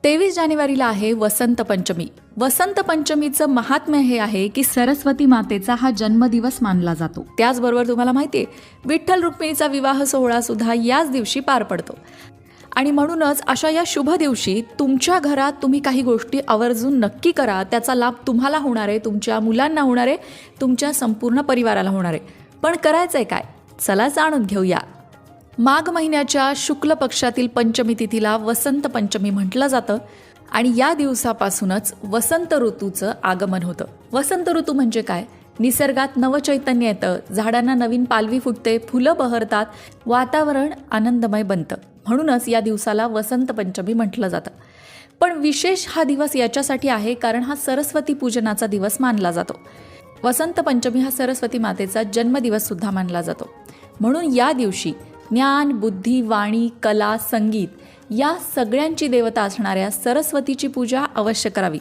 23 जानेवारीला आहे वसंत पंचमी. वसंत पंचमीचं महात्म्य हे आहे की सरस्वती मातेचा हा जन्मदिवस मानला जातो. त्याचबरोबर तुम्हाला माहिती आहे विठ्ठल रुक्मिणीचा विवाह सोहळा सुद्धा याच दिवशी पार पडतो. आणि म्हणूनच अशा या शुभ दिवशी तुमच्या घरात तुम्ही काही गोष्टी आवर्जून नक्की करा. त्याचा लाभ तुम्हाला होणार आहे, तुमच्या मुलांना होणार आहे, तुमच्या संपूर्ण परिवाराला होणार आहे. पण करायचंय काय? चला जाणून घेऊया. माघ महिन्याच्या शुक्ल पक्षातील पंचमी तिथीला वसंत पंचमी म्हटलं जातं आणि या दिवसापासूनच वसंत ऋतूचं आगमन होतं. वसंत ऋतू म्हणजे काय? निसर्गात नवचैतन्य येतं, झाडांना नवीन पालवी फुटते, फुलं बहरतात, वातावरण आनंदमय बनतं. म्हणूनच या दिवसाला वसंत पंचमी म्हटलं जातं. पण विशेष हा दिवस याच्यासाठी आहे कारण हा सरस्वती पूजनाचा दिवस मानला जातो. वसंत पंचमी हा सरस्वती मातेचा जन्मदिवस सुद्धा मानला जातो. म्हणून या दिवशी ज्ञान, बुद्धी, वाणी, कला, संगीत या सगळ्यांची देवता असणाऱ्या सरस्वतीची पूजा अवश्य करावी.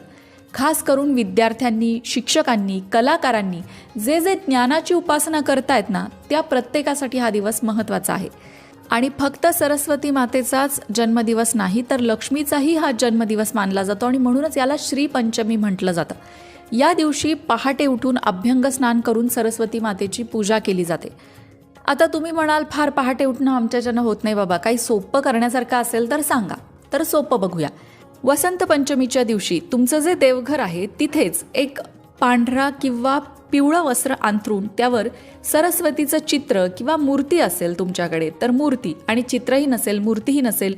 खास करून विद्यार्थ्यांनी, शिक्षकांनी, कलाकारांनी जे जे ज्ञानाची उपासना करतायत ना, त्या प्रत्येकासाठी हा दिवस महत्त्वाचा आहे. आणि फक्त सरस्वती मातेचाच जन्मदिवस नाही तर लक्ष्मीचाही हा जन्मदिवस मानला जातो आणि म्हणूनच याला श्रीपंचमी म्हटलं जातं. या दिवशी पहाटे उठून अभ्यंग स्नान करून सरस्वती मातेची पूजा केली जाते. आता तुम्ही म्हणाल फार पहाटे उठणं आमच्याच्यानं होत नाही बाबा, काही सोपं करण्यासारखं असेल तर सांगा. तर सोपं बघूया. वसंत पंचमीच्या दिवशी तुमचं जे देवघर आहे तिथेच एक पांढरा किंवा पिवळं वस्त्र अंथरून त्यावर सरस्वतीचं चित्र किंवा मूर्ती असेल तुमच्याकडे तर मूर्ती, आणि चित्रही नसेल, मूर्तीही नसेल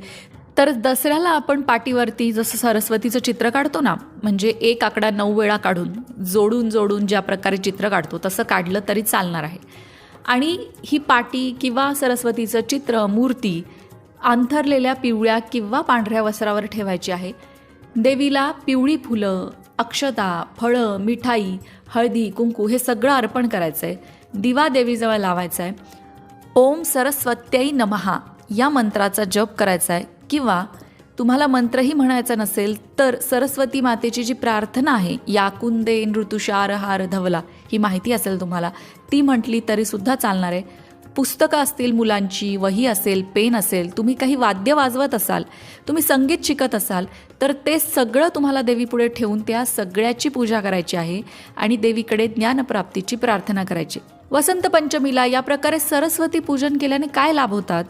तर दसऱ्याला आपण पाटीवरती जसं सरस्वतीचं चित्र काढतो ना, म्हणजे एक आकडा 9 वेळा काढून जोडून जोडून ज्या प्रकारे चित्र काढतो तसं काढलं तरी चालणार आहे. आणि ही पाटी किंवा सरस्वतीचं चित्र, मूर्ती अंथरलेल्या पिवळ्या किंवा पांढऱ्या वस्त्रावर ठेवायची आहे. देवीला पिवळी फुलं, अक्षता, फळं, मिठाई, हळदी, कुंकू हे सगळं अर्पण करायचं आहे. दिवा देवीजवळ लावायचा आहे. ओम सरस्वत्यै नमः या मंत्राचा जप करायचा आहे. किंवा तुम्हाला मंत्रही म्हणायचा नसेल तर सरस्वती मातेची जी प्रार्थना आहे, या कुंदे नृतुषार हार धवला, ही माहिती असेल तुम्हाला, ती म्हटली तरी सुद्धा चालणार आहे. पुस्तकं असतील मुलांची, वही असेल, पेन असेल, तुम्ही काही वाद्य वाजवत असाल, तुम्ही संगीत शिकत असाल तर ते सगळं तुम्हाला देवीपुढे ठेवून त्या सगळ्याची पूजा करायची आहे आणि देवीकडे ज्ञानप्राप्तीची प्रार्थना करायची. वसंत पंचमीला या प्रकारे सरस्वती पूजन केल्याने काय लाभ होतात?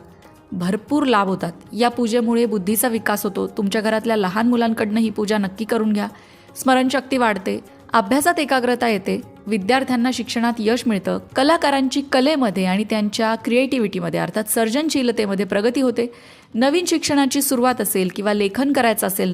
भरपूर लाभ होतात. या पूजेमुळे बुद्धीचा विकास होतो. तुमच्या घरातल्या लहान मुलांकडनं ही पूजा नक्की करून घ्या. स्मरणशक्ती वाढते, अभ्यासात एकाग्रता येते, विद्यार्थ्यांना शिक्षणात यश मिळतं, कलाकारांची कलेमध्ये आणि त्यांच्या क्रिएटिव्हिटीमध्ये अर्थात सर्जनशीलतेमध्ये प्रगती होते. नवीन शिक्षणाची सुरुवात असेल किंवा लेखन करायचं असेल